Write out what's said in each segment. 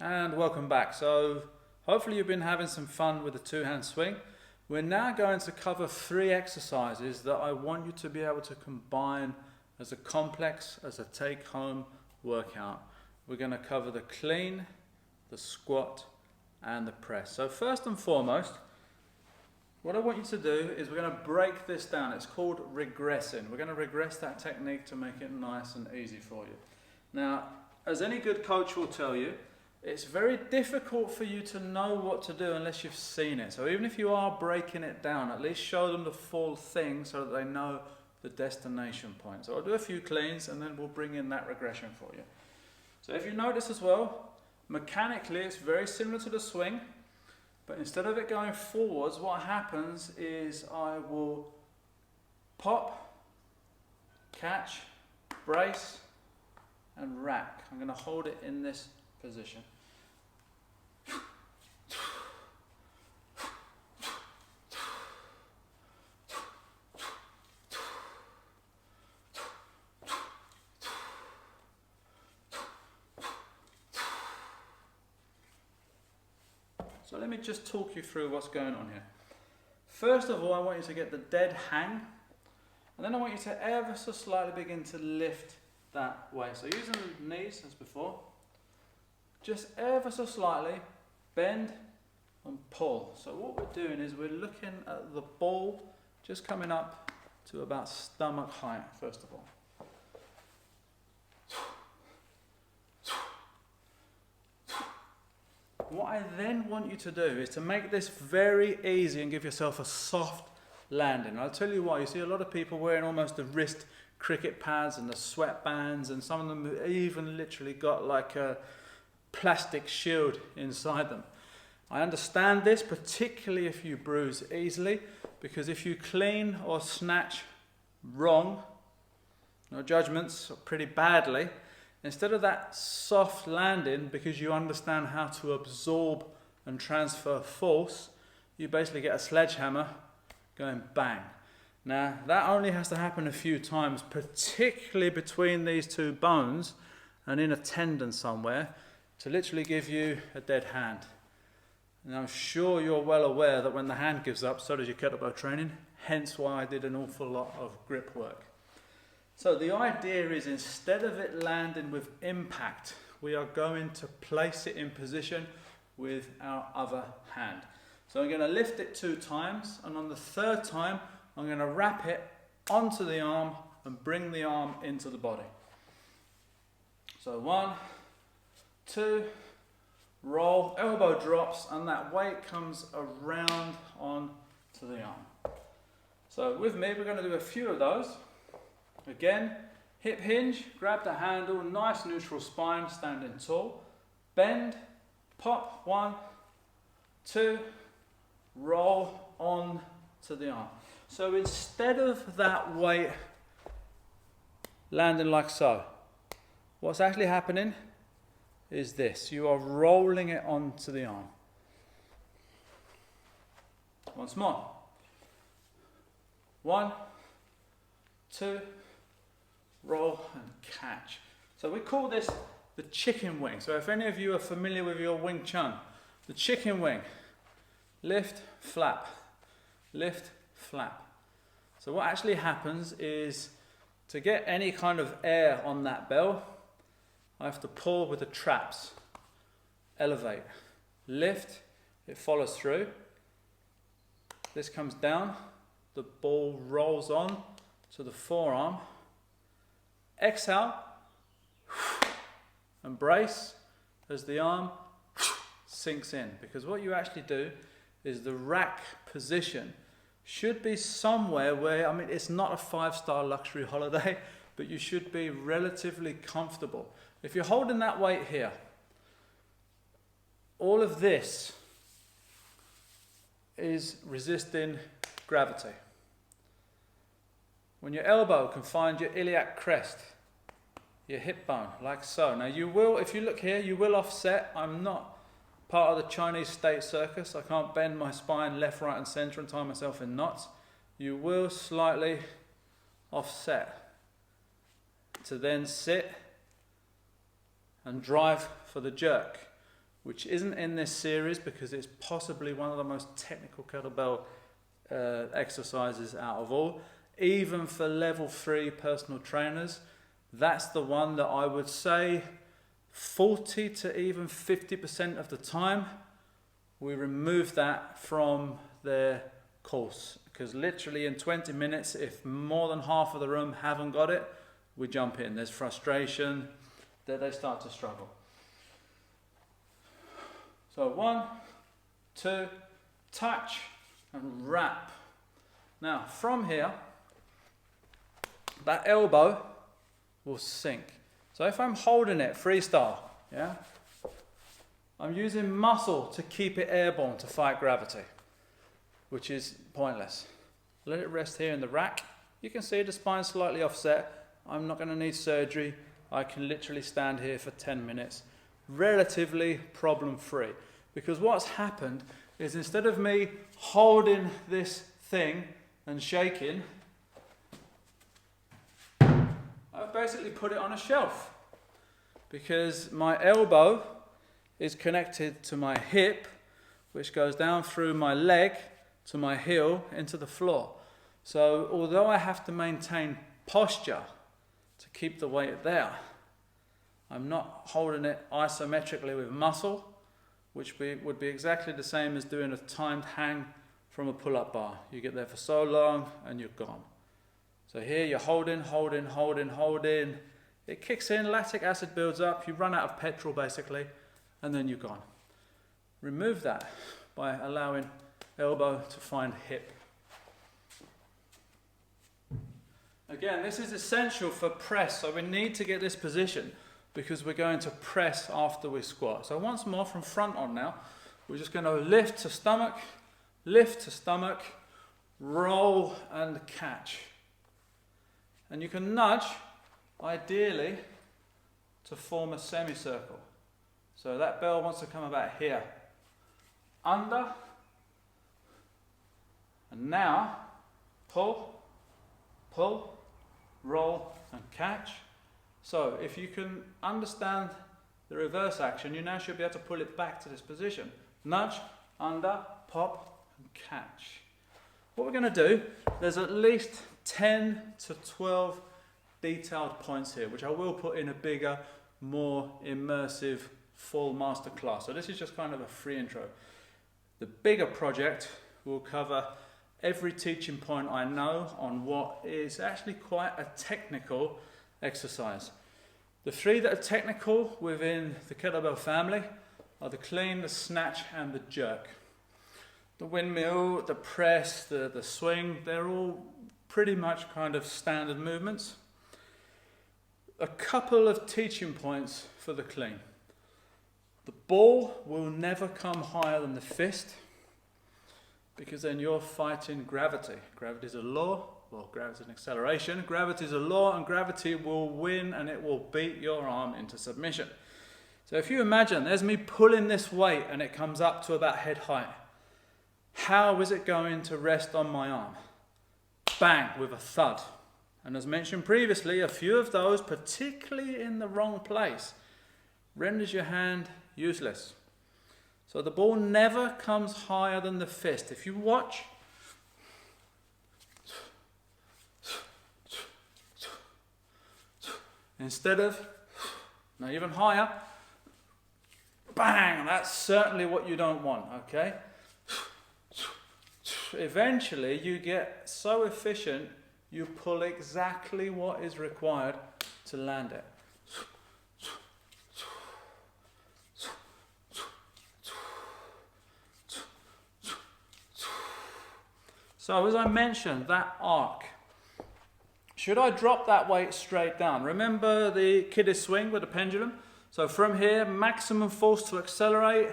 And welcome back. So hopefully you've been having some fun with the two-hand swing. We're now going to cover 3 exercises that I want you to be able to combine as a complex, as a take-home workout. We're going to cover the clean, the squat, and the press. So first and foremost, what I want you to do is we're going to break this down. It's called regressing. We're going to regress that technique to make it nice and easy for you. Now, as any good coach will tell you, it's very difficult for you to know what to do unless you've seen it. So even if you are breaking it down, at least show them the full thing so that they know the destination point. So I'll do a few cleans and then we'll bring in that regression for you. So if you notice as well, mechanically it's very similar to the swing, but instead of it going forwards, what happens is I will pop, catch, brace, and rack. I'm going to hold it in this position. So let me just talk you through what's going on here. First of all, I want you to get the dead hang, and then I want you to ever so slightly begin to lift that way. So using the knees as before, just ever so slightly bend and pull. So what we're doing is we're looking at the ball just coming up to about stomach height first of all. What I then want you to do is to make this very easy and give yourself a soft landing. I'll tell you why. You see a lot of people wearing almost the wrist cricket pads and the sweatbands, and some of them even literally got like a plastic shield inside them. I understand this, particularly if you bruise easily, because if you clean or snatch wrong, no judgments, pretty badly, instead of that soft landing, because you understand how to absorb and transfer force, you basically get a sledgehammer going bang. Now, that only has to happen a few times, particularly between these two bones and in a tendon somewhere, to literally give you a dead hand. And I'm sure you're well aware that when the hand gives up, so does your kettlebell training, hence why I did an awful lot of grip work. So the idea is, instead of it landing with impact, we are going to place it in position with our other hand. So I'm going to lift it 2 times, and on the 3rd time, I'm going to wrap it onto the arm and bring the arm into the body. So 1, 2, roll, elbow drops, and that weight comes around on to the arm. So with me, we're going to do a few of those. Again, hip hinge, grab the handle, nice neutral spine, standing tall. Bend, pop, 1, 2, roll on to the arm. So instead of that weight landing like so, what's actually happening is this. You are rolling it onto the arm. Once more. 1, 2, roll and catch. So we call this the chicken wing. So if any of you are familiar with your Wing Chun, the chicken wing, lift, flap, lift, flap. So what actually happens is, to get any kind of air on that bell, I have to pull with the traps, elevate, lift, it follows through, this comes down, the ball rolls on to the forearm, exhale, and brace as the arm sinks in. Because what you actually do is the rack position should be somewhere where, I mean, it's not a 5-star luxury holiday, but you should be relatively comfortable. If you're holding that weight here, all of this is resisting gravity. When your elbow can find your iliac crest, your hip bone, like so. Now you will, if you look here, you will offset. I'm not part of the Chinese state circus. I can't bend my spine left, right and center and tie myself in knots. You will slightly offset to then sit and drive for the jerk. which isn't in this series because it's possibly one of the most technical kettlebell exercises out of all. Even for level 3 personal trainers, that's the one that I would say 40 to even 50% of the time we remove that from their course, because literally in 20 minutes, if more than half of the room haven't got it, we jump in. There's frustration, that they start to struggle. So 1, 2, touch and wrap. Now from here, that elbow will sink. So if I'm holding it freestyle, yeah, I'm using muscle to keep it airborne to fight gravity, which is pointless. Let it rest here in the rack. You can see the spine slightly offset. I'm not going to need surgery. I can literally stand here for 10 minutes, relatively problem-free. Because what's happened is instead of me holding this thing and shaking, I've basically put it on a shelf, because my elbow is connected to my hip, which goes down through my leg to my heel into the floor. So although I have to maintain posture to keep the weight there, I'm not holding it isometrically with muscle, which would be exactly the same as doing a timed hang from a pull-up bar. You get there for so long and you're gone. So here you're holding. It kicks in, lactic acid builds up, you run out of petrol basically, and then you're gone. Remove that by allowing elbow to find hip. Again, this is essential for press, so we need to get this position because we're going to press after we squat. So once more from front on now, we're just going to lift to stomach, roll and catch. And you can nudge, ideally, to form a semicircle. So that bell wants to come about here. Under, and now, pull, roll and catch. So if you can understand the reverse action, you now should be able to pull it back to this position. Nudge, under, pop and catch. What we're going to do, there's at least 10 to 12 detailed points here, which I will put in a bigger, more immersive full masterclass. So this is just kind of a free intro. The bigger project will cover every teaching point I know on what is actually quite a technical exercise. The 3 that are technical within the kettlebell family are the clean, the snatch and the jerk. The windmill, the press, the swing, they're all pretty much kind of standard movements. A couple of teaching points for the clean. The ball will never come higher than the fist, because then you're fighting gravity. Gravity is a law. Well, gravity is an acceleration. Gravity is a law, and gravity will win, and it will beat your arm into submission. So if you imagine there's me pulling this weight and it comes up to about head height, how is it going to rest on my arm? Bang, with a thud. And as mentioned previously, a few of those, particularly in the wrong place, renders your hand useless. So the ball never comes higher than the fist. If you watch, instead of, now even higher, bang, that's certainly what you don't want, okay? Eventually you get so efficient, you pull exactly what is required to land it. So as I mentioned, that arc. Should I drop that weight straight down? Remember the kiddie swing with the pendulum? So from here, maximum force to accelerate,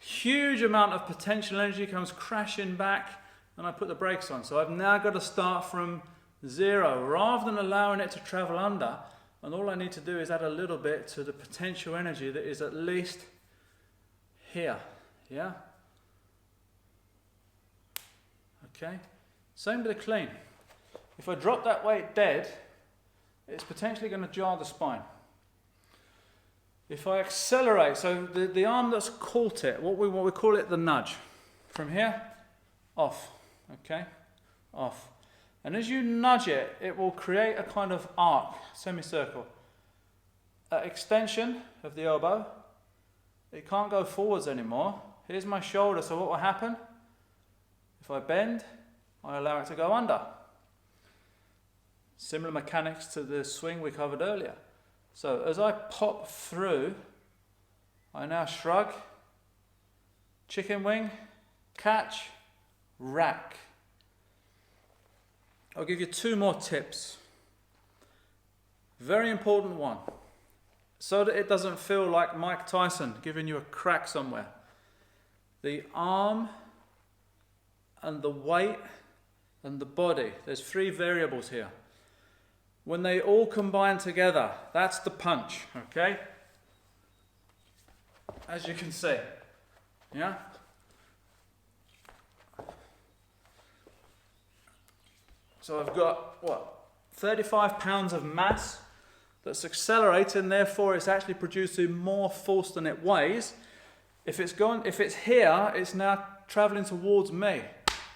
huge amount of potential energy comes crashing back, and I put the brakes on. So I've now got to start from 0, rather than allowing it to travel under, and all I need to do is add a little bit to the potential energy that is at least here, yeah? Okay, same with the clean. If I drop that weight dead, it's potentially going to jar the spine. If I accelerate, so the arm that's caught it, what we call it the nudge. From here, off, okay, off. And as you nudge it, it will create a kind of arc, semicircle. Extension of the elbow. It can't go forwards anymore. Here's my shoulder, so what will happen? If I bend, I allow it to go under. Similar mechanics to the swing we covered earlier. So as I pop through, I now shrug, chicken wing, catch, rack. I'll give you 2 more tips. Very important one. So that it doesn't feel like Mike Tyson giving you a crack somewhere. The arm and the weight and the body, there's 3 variables here. When they all combine together, that's the punch, okay? As you can see, yeah? So I've got, 35 pounds of mass that's accelerating, therefore it's actually producing more force than it weighs. If it's here, it's now traveling towards me.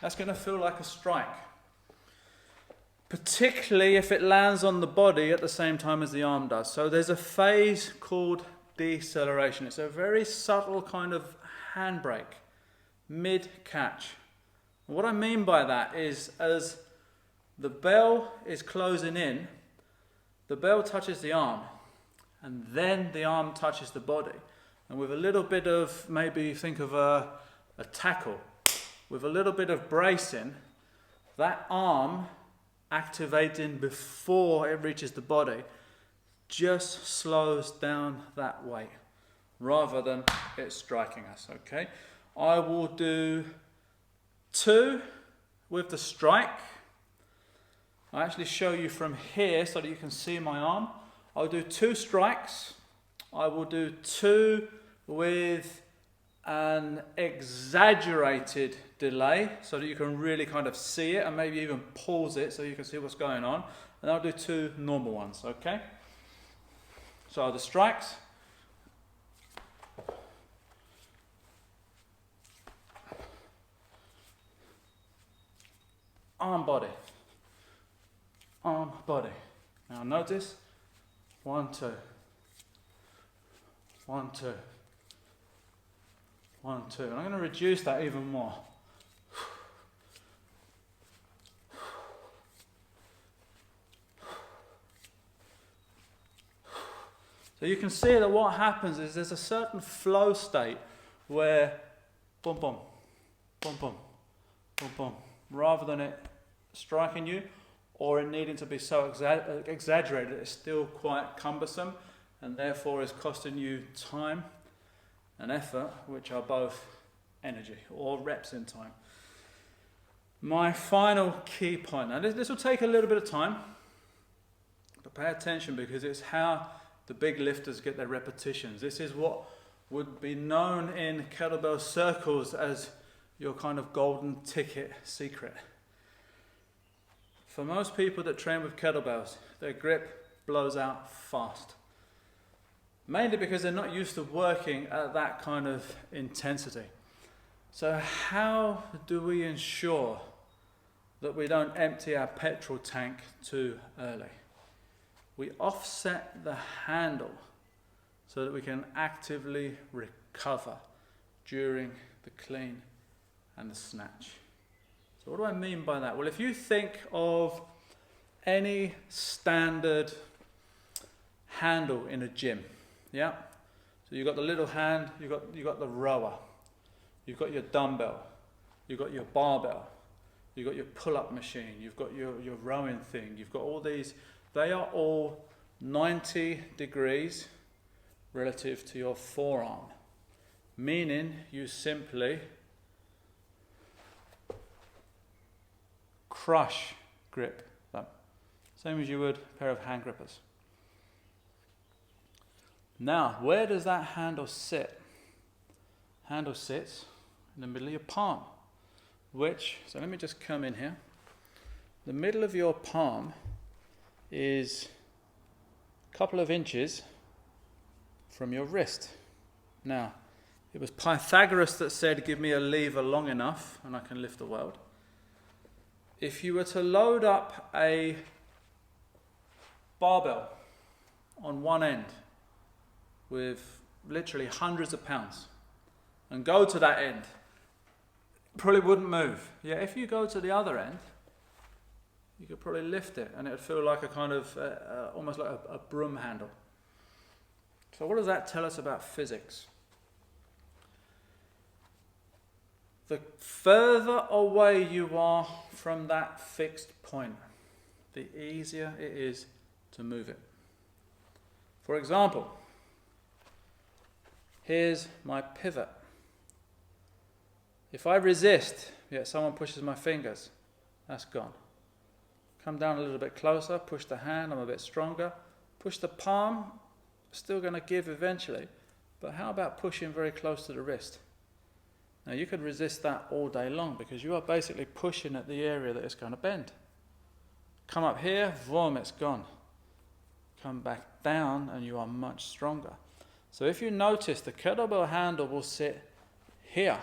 That's going to feel like a strike. Particularly if it lands on the body at the same time as the arm does. So there's a phase called deceleration. It's a very subtle kind of handbrake, mid-catch. What I mean by that is as the bell is closing in, the bell touches the arm, and then the arm touches the body. And with a little bit of, maybe think of a tackle, with a little bit of bracing, that arm activating before it reaches the body just slows down that weight rather than it striking us, okay? I will do 2 with the strike. I actually show you from here so that you can see my arm. I'll do 2 strikes. I will do 2 with an exaggerated delay so that you can really kind of see it and maybe even pause it so you can see what's going on. And I'll do 2 normal ones, okay? So the strikes. Arm, body. Arm, body. Now notice, 1, 2. 1, 2. 1, 2. And I'm going to reduce that even more. So you can see that what happens is there's a certain flow state where boom, boom, boom, boom, boom, boom, rather than it striking you or it needing to be so exaggerated, it's still quite cumbersome and therefore is costing you time and effort, which are both energy or reps in time. My final key point, now this will take a little bit of time, but pay attention because it's how the big lifters get their repetitions. This is what would be known in kettlebell circles as your kind of golden ticket secret. For most people that train with kettlebells, their grip blows out fast. Mainly because they're not used to working at that kind of intensity. So how do we ensure that we don't empty our petrol tank too early? We offset the handle so that we can actively recover during the clean and the snatch. So what do I mean by that? Well, if you think of any standard handle in a gym, yeah? So you've got the little hand, you've got the rower, you've got your dumbbell, you've got your barbell, you've got your pull-up machine, you've got your rowing thing, you've got all these. They are all 90 degrees relative to your forearm, meaning you simply crush grip them, same as you would a pair of hand grippers. Now, where does that handle sit? Handle sits in the middle of your palm, so let me just come in here. The middle of your palm is a couple of inches from your wrist. Now, it was Pythagoras that said, give me a lever long enough and I can lift the world. If you were to load up a barbell on one end with literally hundreds of pounds and go to that end, it probably wouldn't move. Yet if you go to the other end, you could probably lift it and it would feel like a kind of, almost like a broom handle. So what does that tell us about physics? The further away you are from that fixed point, the easier it is to move it. For example, here's my pivot. If I resist, yet someone pushes my fingers, that's gone. Come down a little bit closer, push the hand, I'm a bit stronger. Push the palm, still going to give eventually, but how about pushing very close to the wrist? Now you could resist that all day long because you are basically pushing at the area that it's going to bend. Come up here, boom, it's gone. Come back down and you are much stronger. So if you notice, the kettlebell handle will sit here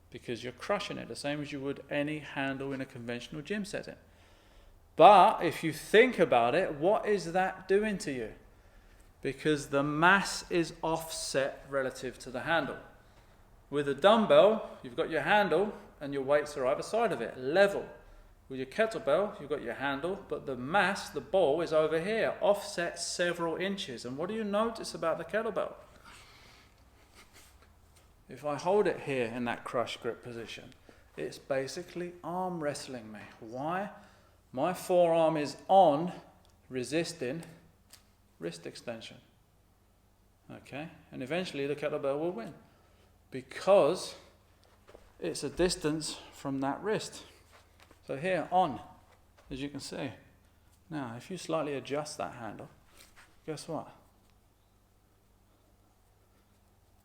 because you're crushing it the same as you would any handle in a conventional gym setting. But if you think about it, what is that doing to you? Because the mass is offset relative to the handle. With a dumbbell, you've got your handle and your weights are either side of it, level. With your kettlebell, you've got your handle, but the mass, the ball, is over here, offset several inches. And what do you notice about the kettlebell? If I hold it here in that crush grip position, it's basically arm wrestling me. Why? My forearm is on, resisting wrist extension. Okay? And eventually the kettlebell will win because it's a distance from that wrist. So here, on, as you can see. Now, if you slightly adjust that handle, guess what?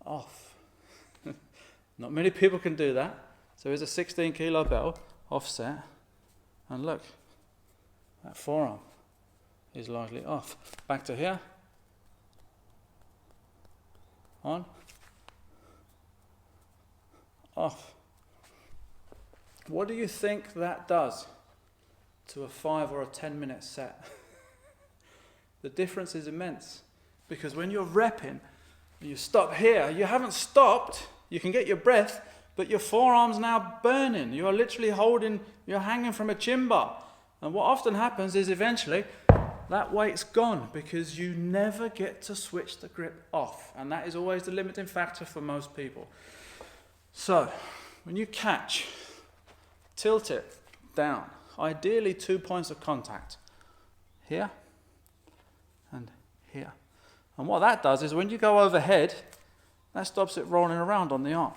Off. Not many people can do that. So here's a 16 kilo bell, offset, and look, that forearm is largely off. Back to here. On. Off. What do you think that does to a 5 or a 10 minute set? The difference is immense. Because when you're repping, you stop here, you haven't stopped, you can get your breath, but your forearm's now burning. You are literally holding, you're hanging from a chin bar. And what often happens is eventually that weight's gone because you never get to switch the grip off. And that is always the limiting factor for most people. So, when you catch, tilt it down. Ideally 2 points of contact. Here and here. And what that does is when you go overhead, that stops it rolling around on the arm.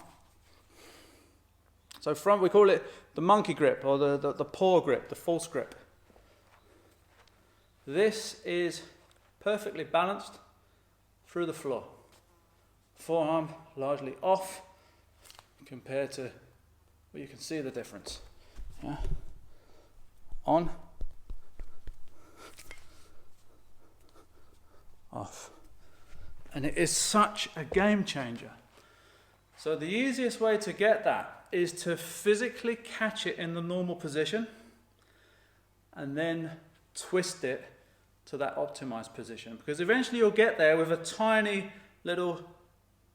So we call it the monkey grip or the paw grip, the false grip. This is perfectly balanced through the floor. Forearm largely off compared to, well, you can see the difference. Yeah. On. Off. And it is such a game changer. So the easiest way to get that is to physically catch it in the normal position and then twist it to that optimized position. Because eventually you'll get there with a tiny little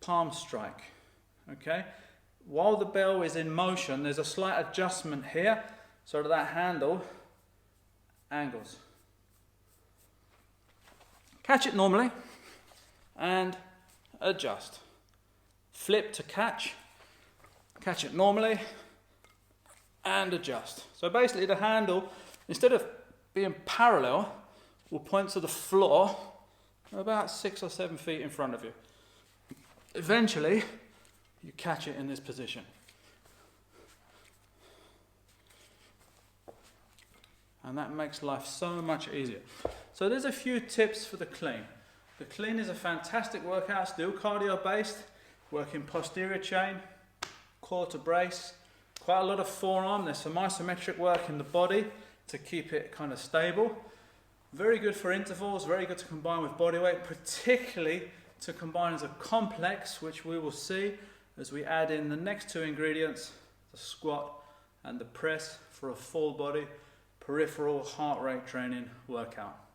palm strike. Okay? While the bell is in motion, there's a slight adjustment here so that handle angles. Catch it normally and adjust. Flip to catch it normally and adjust. So basically the handle, instead of being parallel, will point to the floor about 6 or 7 feet in front of you. Eventually, you catch it in this position. And that makes life so much easier. So there's a few tips for the clean. The clean is a fantastic workout, still cardio based, working posterior chain, core to brace, quite a lot of forearm. There's some isometric work in the body to keep it kind of stable. Very good for intervals, very good to combine with body weight, particularly to combine as a complex, which we will see as we add in the next two ingredients, the squat and the press, for a full body peripheral heart rate training workout.